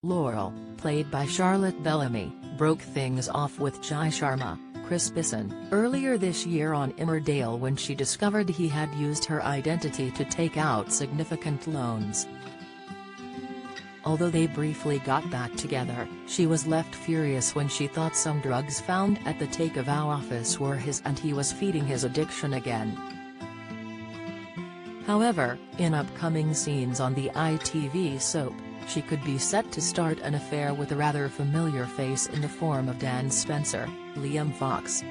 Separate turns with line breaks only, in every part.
Laurel, played by Charlotte Bellamy, broke things off with Jai Sharma, Chris Bisson, earlier this year on Emmerdale when she discovered he had used her identity to take out significant loans. Although they briefly got back together, she was left furious when she thought some drugs found at the takeout office were his and he was feeding his addiction again. However, in upcoming scenes on the ITV soap, she could be set to start an affair with a rather familiar face in the form of Dan Spencer, Liam Fox.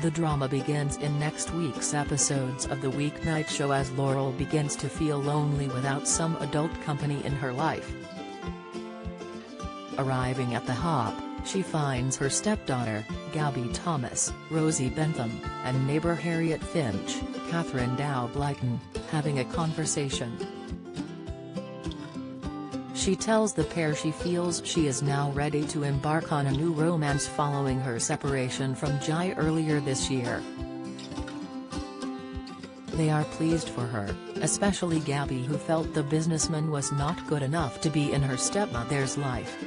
The drama begins in next week's episodes of the weeknight show as Laurel begins to feel lonely without some adult company in her life. Arriving at the hop, she finds her stepdaughter, Gabby Thomas, Rosie Bentham, and neighbor Harriet Finch, Catherine Dow Blyton, having a conversation. She tells the pair she feels she is now ready to embark on a new romance following her separation from Jai earlier this year. They are pleased for her, especially Gabby, who felt the businessman was not good enough to be in her stepmother's life.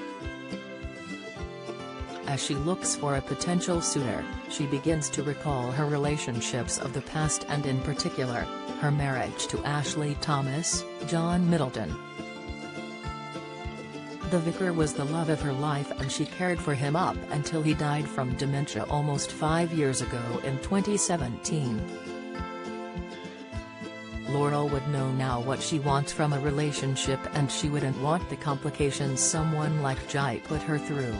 As she looks for a potential suitor, she begins to recall her relationships of the past and in particular, her marriage to Ashley Thomas, John Middleton. The vicar was the love of her life and she cared for him up until he died from dementia almost 5 years ago in 2017. Laurel would know now what she wants from a relationship and she wouldn't want the complications someone like Jai put her through.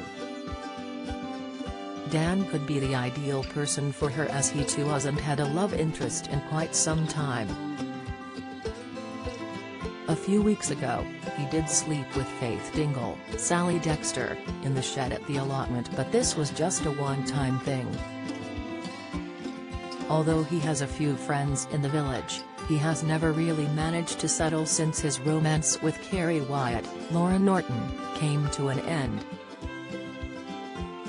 Dan could be the ideal person for her as he too hasn't had a love interest in quite some time. A few weeks ago, he did sleep with Faith Dingle, Sally Dexter, in the shed at the allotment, but this was just a one-time thing. Although he has a few friends in the village, he has never really managed to settle since his romance with Carrie Wyatt, Laura Norton, came to an end.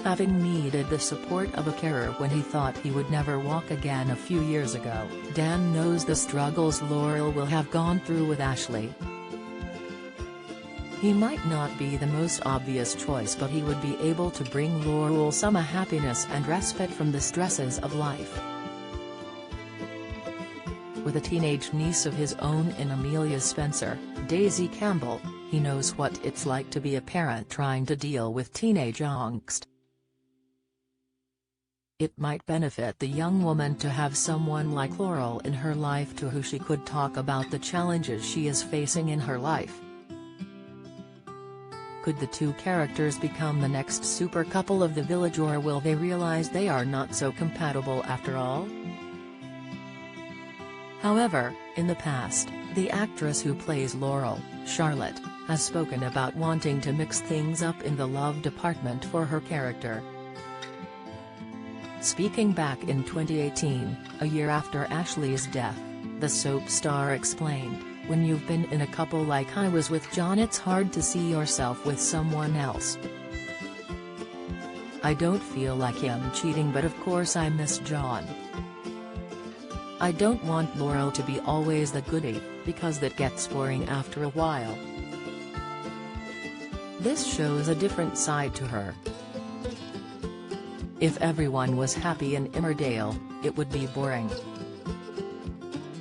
Having needed the support of a carer when he thought he would never walk again a few years ago, Dan knows the struggles Laurel will have gone through with Ashley. He might not be the most obvious choice, but he would be able to bring Laurel some happiness and respite from the stresses of life. With a teenage niece of his own in Amelia Spencer, Daisy Campbell, he knows what it's like to be a parent trying to deal with teenage angst. It might benefit the young woman to have someone like Laurel in her life to who she could talk about the challenges she is facing in her life. Could the two characters become the next super couple of the village, or will they realize they are not so compatible after all? However, in the past, the actress who plays Laurel, Charlotte, has spoken about wanting to mix things up in the love department for her character. Speaking back in 2018, a year after Ashley's death, the soap star explained, "When you've been in a couple like I was with John, it's hard to see yourself with someone else. I don't feel like him cheating, but of course I miss John. I don't want Laurel to be always the goodie, because that gets boring after a while." This shows a different side to her. If everyone was happy in Emmerdale, it would be boring.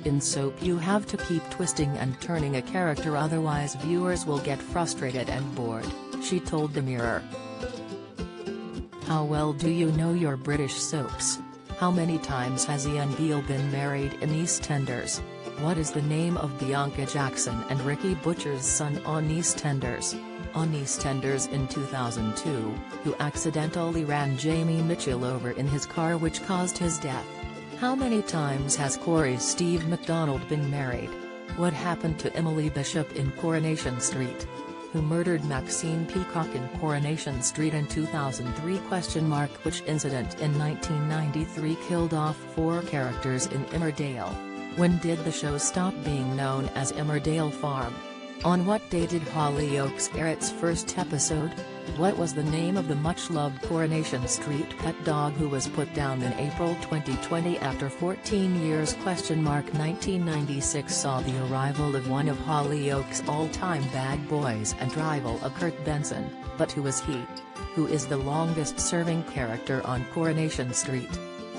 In soap you have to keep twisting and turning a character, otherwise viewers will get frustrated and bored, she told the Mirror. How well do you know your British soaps? How many times has Ian Beale been married in EastEnders? What is the name of Bianca Jackson and Ricky Butcher's son on EastEnders? On EastEnders in 2002, who accidentally ran Jamie Mitchell over in his car which caused his death? How many times has Corey's Steve MacDonald been married? What happened to Emily Bishop in Coronation Street? Who murdered Maxine Peacock in Coronation Street in 2003? Which incident in 1993 killed off 4 characters in Emmerdale? When did the show stop being known as Emmerdale Farm? On what day did Hollyoaks air its first episode? What was the name of the much-loved Coronation Street pet dog who was put down in April 2020 after 14 years? 1996 saw the arrival of one of Hollyoaks' all-time bad boys and rival of Kurt Benson, but who is he? Who is the longest-serving character on Coronation Street?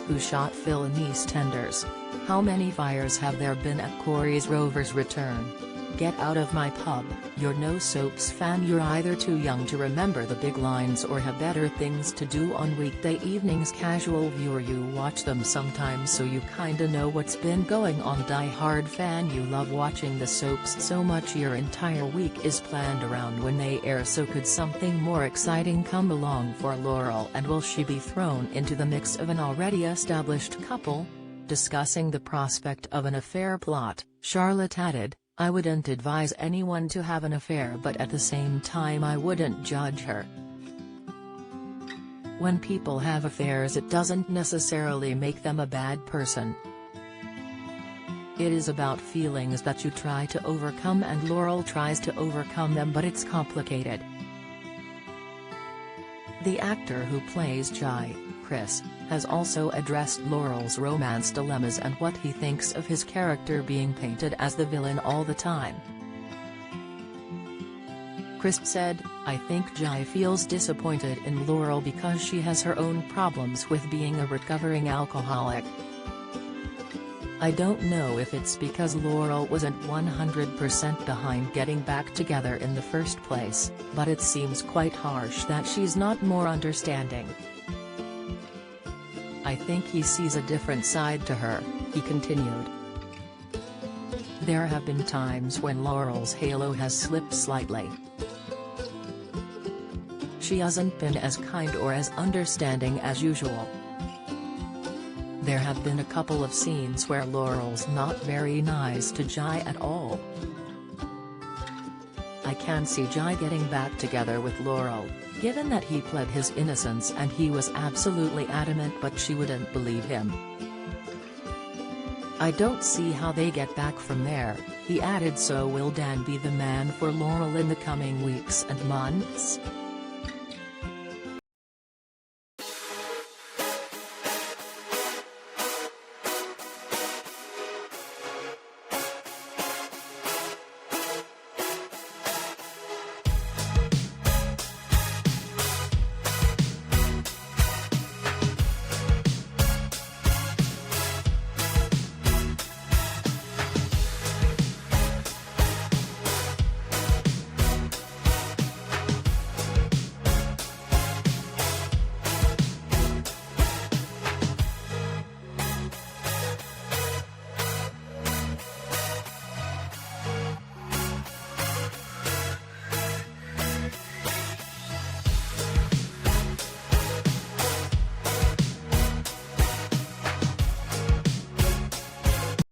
Who shot Phil in EastEnders? How many fires have there been at Corey's Rover's return? Get out of my pub, you're no soaps fan. You're either too young to remember the big lines or have better things to do on weekday evenings. Casual viewer, you watch them sometimes so you kinda know what's been going on. Die-hard fan, you love watching the soaps so much your entire week is planned around when they air. So could something more exciting come along for Laurel, and will she be thrown into the mix of an already established couple? Discussing the prospect of an affair plot, Charlotte added, "I wouldn't advise anyone to have an affair, but at the same time I wouldn't judge her. When people have affairs, it doesn't necessarily make them a bad person. It is about feelings that you try to overcome, and Laurel tries to overcome them, but it's complicated." The actor who plays Jai, Chris, has also addressed Laurel's romance dilemmas and what he thinks of his character being painted as the villain all the time. Chris said, "I think Jai feels disappointed in Laurel because she has her own problems with being a recovering alcoholic. I don't know if it's because Laurel wasn't 100% behind getting back together in the first place, but it seems quite harsh that she's not more understanding. I think he sees a different side to her," he continued. "There have been times when Laurel's halo has slipped slightly. She hasn't been as kind or as understanding as usual. There have been a couple of scenes where Laurel's not very nice to Jai at all. I can see Jai getting back together with Laurel, given that he pled his innocence and he was absolutely adamant, but she wouldn't believe him. I don't see how they get back from there," he added. So will Dan be the man for Laurel in the coming weeks and months?